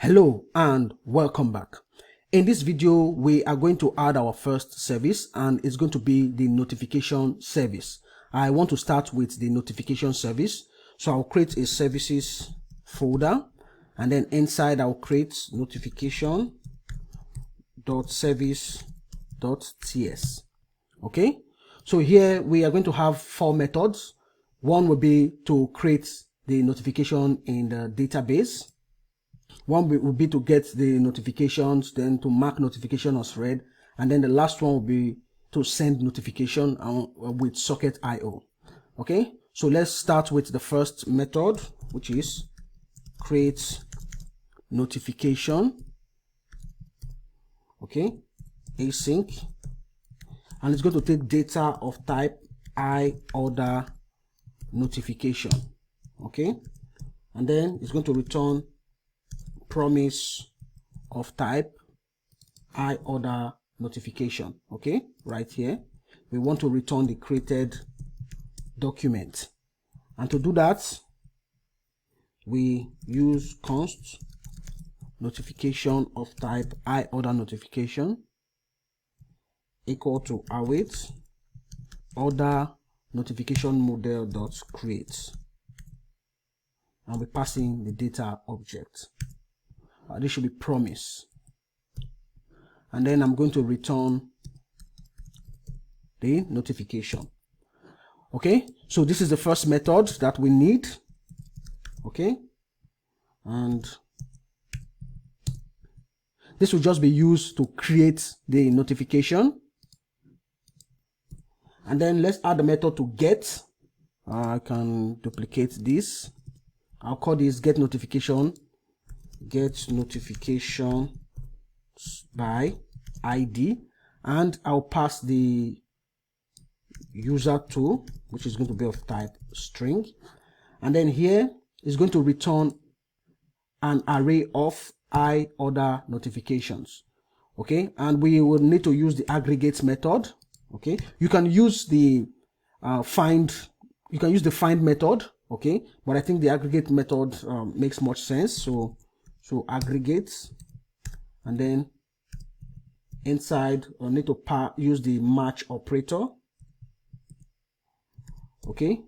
Hello and welcome back. In this video, we are going to add our first service, and it's going to be the notification service. I want to start with the notification service. So I'll create a services folder, and then inside I'll create notification.service.ts. Okay. So here we are going to have four methods. One will be to create the notification in the database. One will be to get the notifications, then to mark notification as read, and then the last one will be to send notification with Socket.io. Okay, so let's start with the first method, which is create notification. Okay, async, and it's going to take data of type iOrder notification. Okay, and then it's going to return promise of type iOrder notification. Okay, right here we want to return the created document, and to do that we use const notification of type iOrder notification equal to await order notification model dot create, and we're passing the data object. This should be promise, and then I'm going to return the notification. Okay, so this is the first method that we need. Okay, and this will just be used to create the notification. And then let's add the method to get. I can duplicate this. I'll call this get notification by ID, and I'll pass the user to, which is going to be of type string, and then here is going to return an array of iOrder notifications. Okay, and we will need to use the aggregate method. Okay, you can use the find method. Okay, but I think the aggregate method makes much sense. So aggregate, and then inside I need to use the match operator. Okay,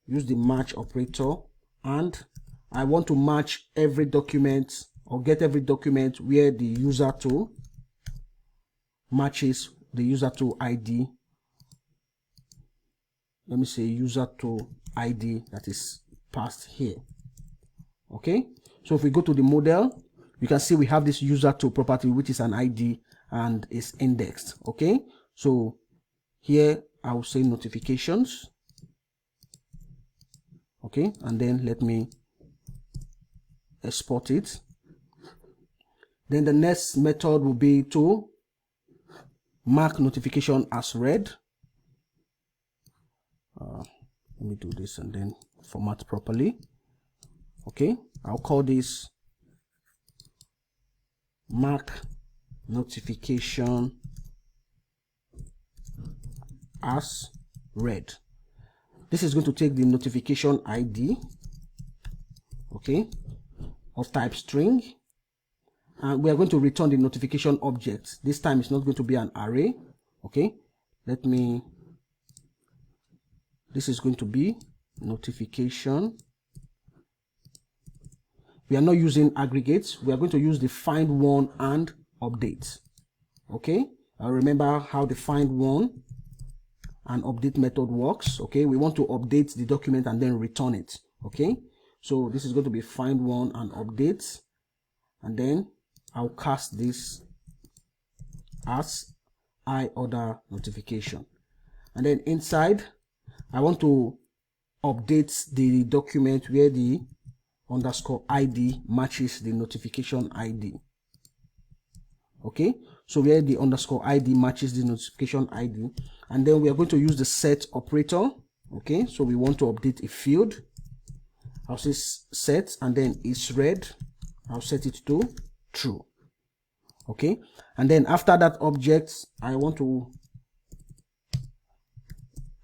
use the match operator, and I want to match every document or get every document where the user to matches the user to ID. Let me say user to ID that is passed here. Okay, so if we go to the model, you can see we have this user to property, which is an ID and is indexed. Okay, so here I will say notifications. Okay, and then let me export it. Then the next method will be to mark notification as read. Let me do this and then format properly. Okay, I'll call this mark notification as read. This is going to take the notification ID, okay, of type string, and we are going to return the notification object. This time it's not going to be an array. Okay, this is going to be notification. We are not using aggregates. We are going to use the find one and update. Okay, remember how the find one and update method works. Okay, we want to update the document and then return it. Okay, so this is going to be find one and update, and then I'll cast this as iOrder notification, and then inside I want to update the document where the underscore ID matches the notification ID. Okay, so where the underscore ID matches the notification ID, and then we are going to use the set operator. Okay, so we want to update a field. I'll say set, and then it's read. I'll set it to true. Okay, and then after that object, I want to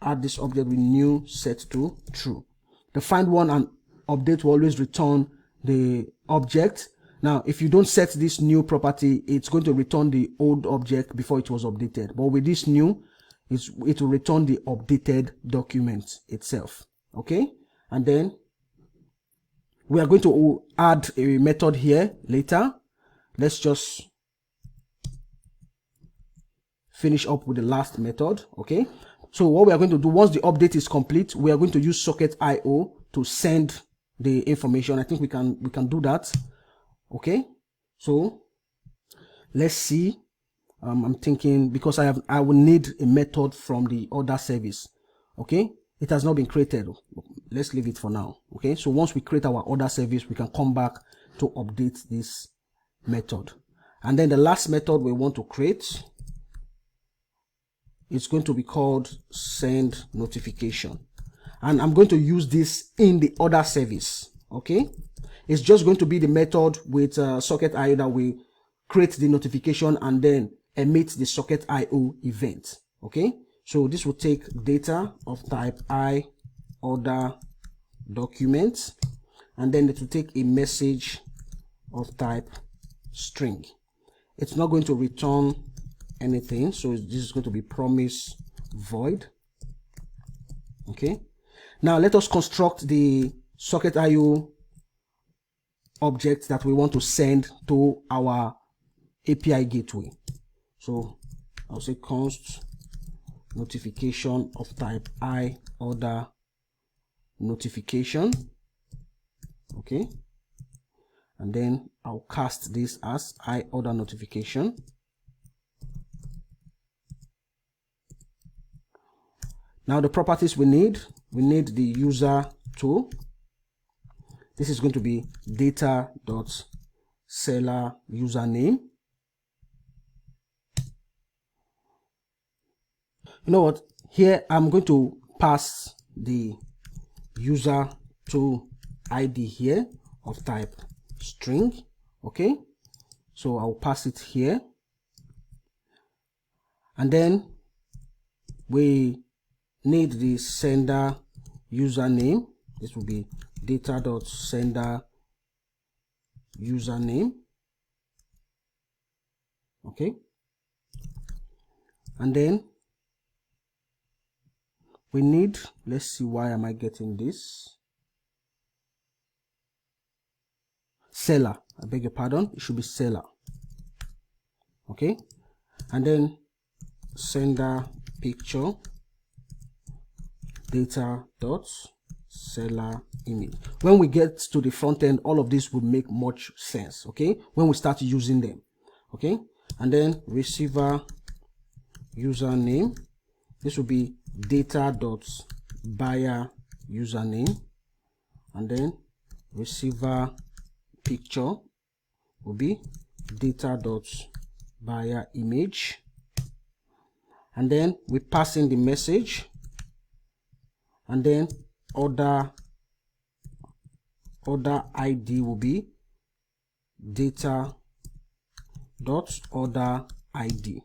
add this object with new set to true. The find one and update will always return the object, Now, if you don't set this new property, it's going to return the old object before it was updated. But with this new, it will return the updated document itself. Okay, and then we are going to add a method here later. Let's just finish up with the last method. Okay, so what we are going to do once the update is complete, we are going to use socket IO to send the information. I think we can do that. Okay, so let's see. I'm thinking, because I will need a method from the other service. Okay, it has not been created. Let's leave it for now. Okay, so once we create our other service, we can come back to update this method. And then the last method we want to create, it's going to be called send notification, and I'm going to use this in the other service. Okay, it's just going to be the method with socket IO that we create the notification and then emit the socket IO event. Okay, so this will take data of type I order document, and then it will take a message of type string. It's not going to return anything, so this is going to be promise void. Okay, now let us construct the socket IO object that we want to send to our API gateway. So I'll say const notification of type I order notification. Okay, and then I'll cast this as I order notification. Now the properties we need the user tool. This is going to be data.seller username. You know what? Here I'm going to pass the user to ID here of type string. Okay, so I'll pass it here, and then we need the sender username. This will be data.sender username. Okay, and then we need, let's see, why am I getting this? Seller, I beg your pardon, it should be seller. Okay, and then sender picture data.seller image. When we get to the front end, all of this will make much sense. Okay, when we start using them. Okay, and then receiver username, this will be data.buyer username, and then receiver picture will be data.buyer image, and then we pass in the message, and then order ID will be data.order ID.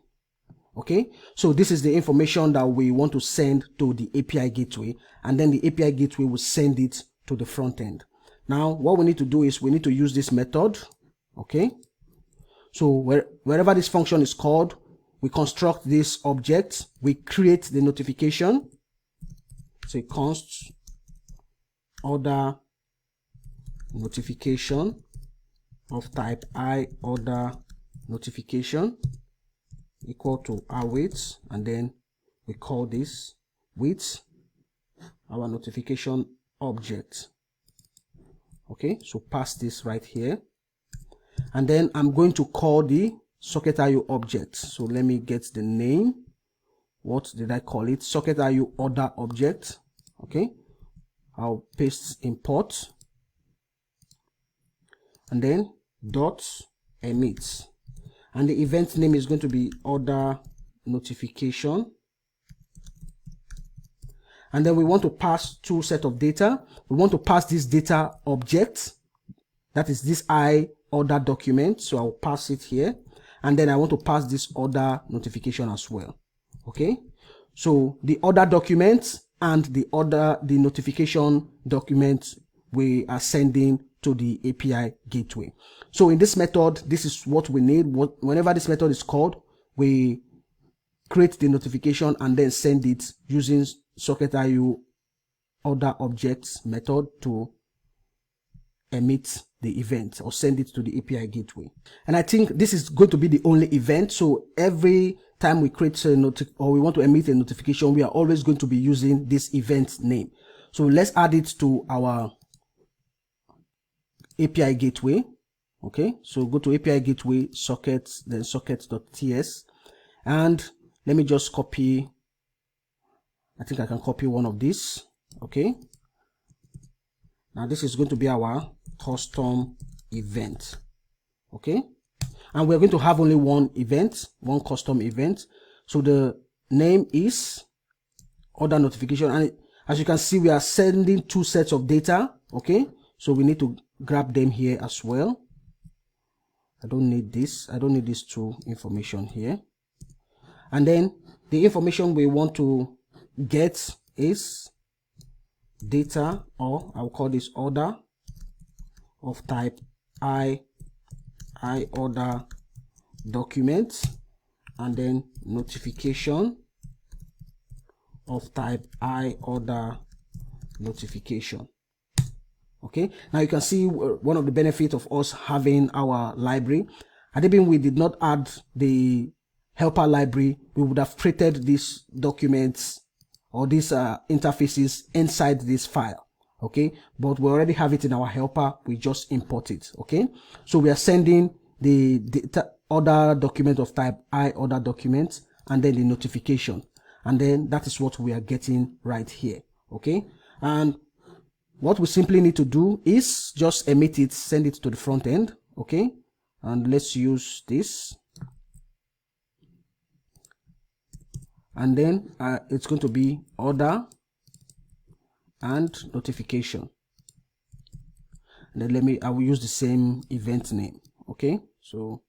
Okay, so this is the information that we want to send to the API gateway, and then the API gateway will send it to the front end. Now what we need to do is we need to use this method. Okay, so wherever this function is called, we construct this object, we create the notification. Say const order notification of type I order notification equal to await, and then we call this with our notification object. Okay, so pass this right here, and then I'm going to call the socket IO object. So let me get the name. What did I call it? Socket IO order object. Okay, I'll paste import, and then dot emit, and the event name is going to be order notification. And then we want to pass two set of data. We want to pass this data object, that is this I order document, so I'll pass it here, and then I want to pass this order notification as well. Okay, so the order document and the notification document we are sending to the API gateway. So in this method, this is what we need. Whenever this method is called, we create the notification and then send it using socket.io order objects method to emit the event or send it to the API gateway. And I think this is going to be the only event. So every time we create or we want to emit a notification, we are always going to be using this event name. So let's add it to our API gateway. Okay, so go to API gateway sockets, then sockets.ts, and let me just copy. I think I can copy one of these. Okay, now this is going to be our custom event. Okay, and we're going to have only one event, one custom event. So the name is order notification, and as you can see, we are sending two sets of data. Okay, so we need to grab them here as well. I don't need this. I don't need these two information here. And then the information we want to get is data, or I'll call this order of type I order document, and then notification of type I order notification. Okay, now you can see one of the benefits of us having our library. Had it been we did not add the helper library, we would have created these documents or these interfaces inside this file. Okay, but we already have it in our helper, we just import it. Okay, so we are sending the data order document of type I order document, and then the notification, and then that is what we are getting right here. Okay, and what we simply need to do is just emit it, send it to the front end. Okay, and let's use this, and then it's going to be order and notification, and then I will use the same event name. Okay, so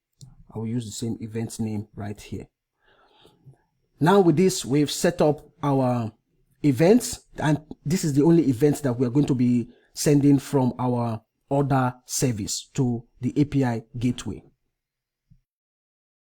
I will use the same event name right here. Now with this, we've set up our events, and this is the only event that we are going to be sending from our order service to the API gateway.